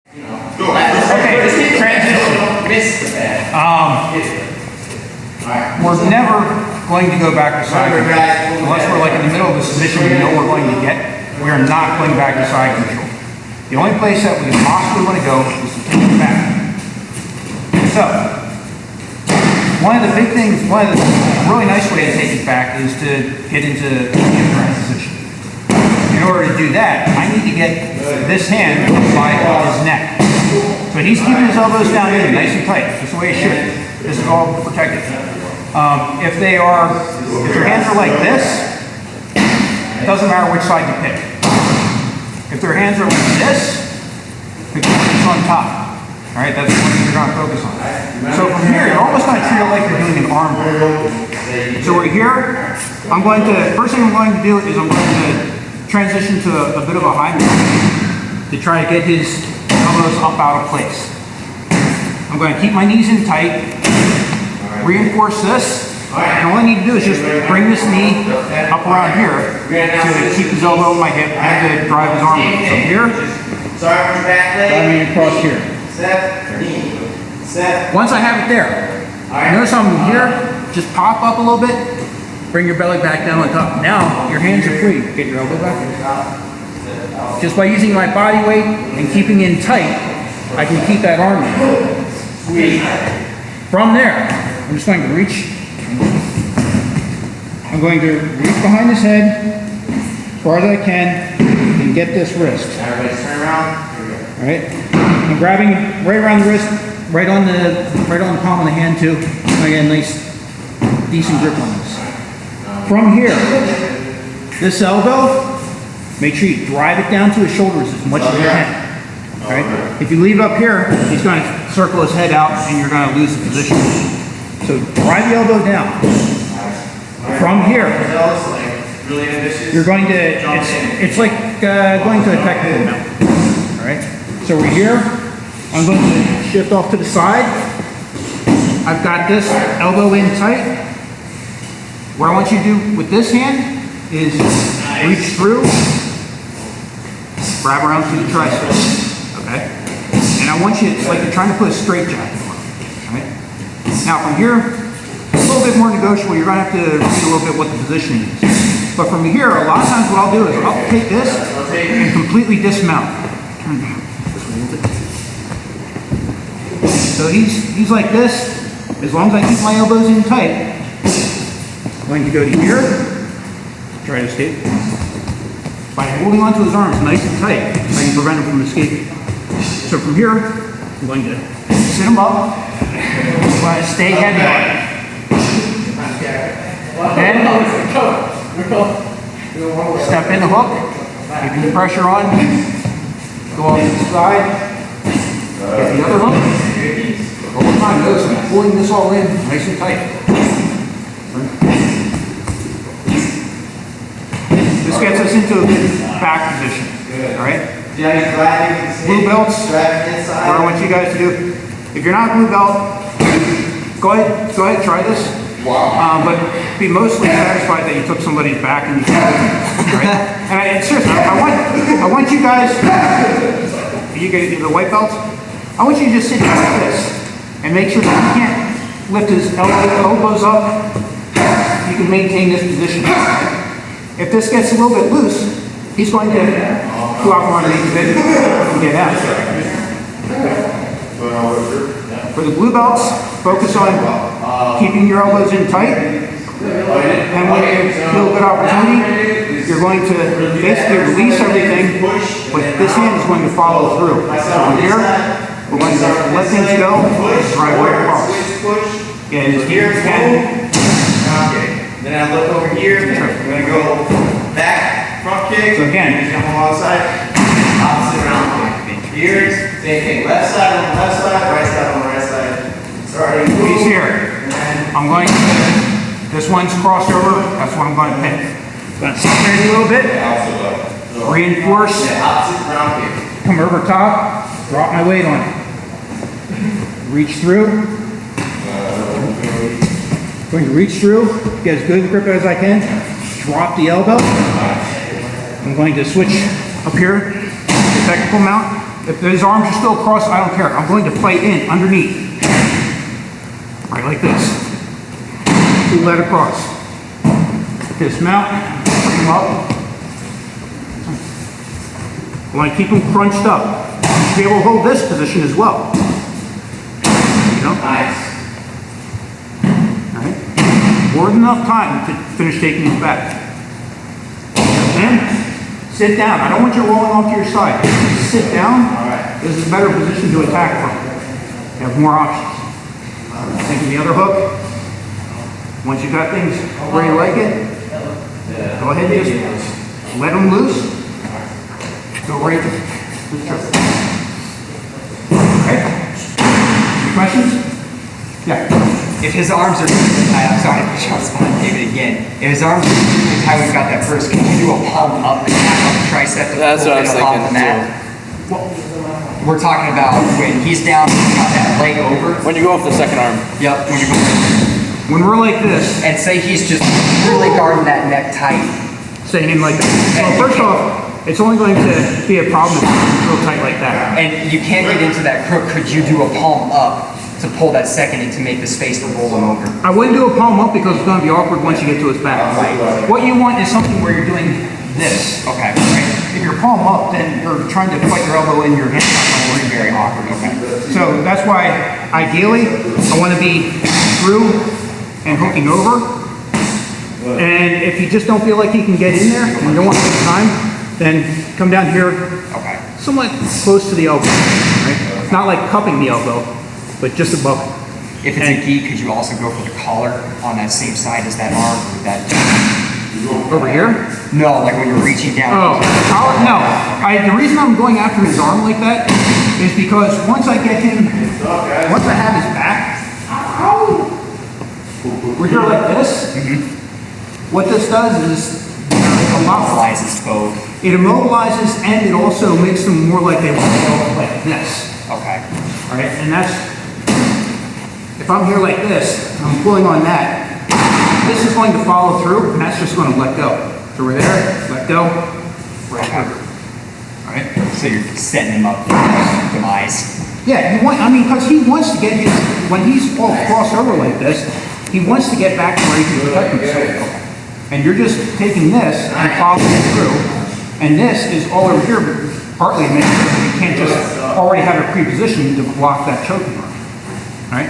Okay, transition. We're never going to go back to side control. Unless we're like in the middle of a submission we know we're going to get, we are not going back to side control. The only place that we possibly want to go is to take it back. So, one of the big things, one of the really nice way to take it back is to get into the Giftwrap position. In order to do that, I need to get this hand by his neck. So he's keeping his elbows down here nice and tight, just the way it should. This is all protected. If their hands are like this, it doesn't matter which side you pick. If their hands are like this, the focus on top. All right, that's the one you're going to focus on. So from here, you're almost going to treat it like you're doing an arm pull. So right here, first thing I'm going to do is I'm going to transition to a bit of a high move to try to get his elbows up out of place. I'm going to keep my knees in tight, reinforce this, and all I need to do is just bring this knee up around here to keep his elbow in my hip and to drive his arm up. So here, driving across here. Once I have it there, notice how I'm here, just pop up a little bit, bring your belly back down on top. Now, your hands are free. Get your elbow back. Just by using my body weight and keeping in tight, I can keep that arm in. From there, I'm just going to reach. I'm going to reach behind his head as far as I can and get this wrist. Everybody turn around. All right. I'm grabbing right around the wrist, right on the palm of the hand too. I get a nice, decent grip on this. From here, this elbow, make sure you drive it down to his shoulders as much as you can. All right. If you leave it up here, he's going to circle his head out and you're going to lose the position. So drive the elbow down. From here, you're going to, it's like going to a technical mount. All right. So we're here. I'm going to shift off to the side. I've got this elbow in tight. What I want you to do with this hand is reach through, grab around to the tricep. Okay? And I want you, it's like you're trying to put a straightjacket on. Right? Now from here, it's a little bit more negotiable. You're going to have to read a little bit what the positioning is. But from here, a lot of times what I'll do is I'll take this and completely dismount. Turn down. So he's like this. As long as I keep my elbows in tight, I'm going to go to here, try to escape. By holding onto his arms nice and tight, I can prevent him from escaping. So from here, I'm going to sit him up, try to stay heavy on it. Then, step in the hook, keeping the pressure on, go off to the side, get the other hook. The whole time, notice I'm pulling this all in nice and tight. This gets us into a good back position. Alright? Blue belts, what I want you guys to do, if you're not a blue belt, go ahead, try this. But be mostly satisfied that you took somebody's back and you right? And seriously, I want you guys, you get the white belts, I want you to just sit here like this and make sure that he can't lift his elbows up. You can maintain this position. If this gets a little bit loose, he's going to go out from underneath it and get out. For the blue belts, focus on keeping your elbows in tight. And when you feel a good opportunity, you're going to basically release everything, but this hand is going to follow through. So from here, we're going to let things go, drive right across. Yeah, just keep it again. Then I look over here, I'm going to go back, front kick, so again, jump on the side, opposite round kick. Here, same thing, left side on the left side, right side on the right side. Starting move. He's here. I'm going to, this one's crossed over, that's what I'm going to pick. I'm going to separate a little bit, reinforce, opposite round kick. Come over top, drop my weight on it. Reach through. Going to reach through, get as good a grip as I can, drop the elbow. I'm going to switch up here to the technical mount. If his arms are still crossed, I don't care. I'm going to fight in, underneath. Right, like this. Pull that across. Dismount, bring him up. I want to keep him crunched up. You should be able to hold this position as well. You know? Nice. All right. More than enough time to finish taking his back. Then, sit down. I don't want you rolling off to your side. Sit down. All right. This is a better position to attack from. You have more options. Taking the other hook. Once you've got things where you like it, go ahead and just let them loose. Go right to the trip. Okay? Any questions? Yeah. If his arms are, I'm sorry, David again. If his arms are how we've got that first, can you do a palm up and back on the tricep? That's what I was thinking Well, we're talking about when he's down, he's got that leg over. When you go off the second arm. Yep, when you're going. When we're like this, And say he's just really guarding that neck tight. staying in like that. Well, first off, it's only going to be a problem if it's real tight like that. And you can't get into that crook. Could you do a palm up to pull that second in to make the space to roll him over? I wouldn't do a palm up because it's going to be awkward once you get to his back. What you want is something where you're doing this. Okay, right. If you're palm up, then you're trying to fight your elbow in your hand. It's very awkward. Okay. So that's why, ideally, I want to be through and hooking over. And if you just don't feel like you can get in there and you don't want to take time, then come down here Okay. somewhat close to the elbow. Right? Not like cupping the elbow, but just above it. If it's a gi, could you also go for the collar on that same side as that arm? Or that Over here? no, like when you're reaching down. Oh, no. The reason I'm going after his arm like that is because once I get him, once I have his back, we're here like this. What this does is Immobilizes both. it immobilizes and it also makes them more like they want to go like this. Okay. All right, and that's, if I'm here like this, I'm pulling on that, this is going to follow through, and that's just going to let go. So we're there, let go, right here. All right? So you're setting him up for demise. Yeah, because he wants to get his, when he's all crossed over like this, he wants to get back to where he can protect himself. And you're just taking this and following it through, and this is all over here, but partly to make sure that you can't just already have a pre-position to block that choking arm. All right?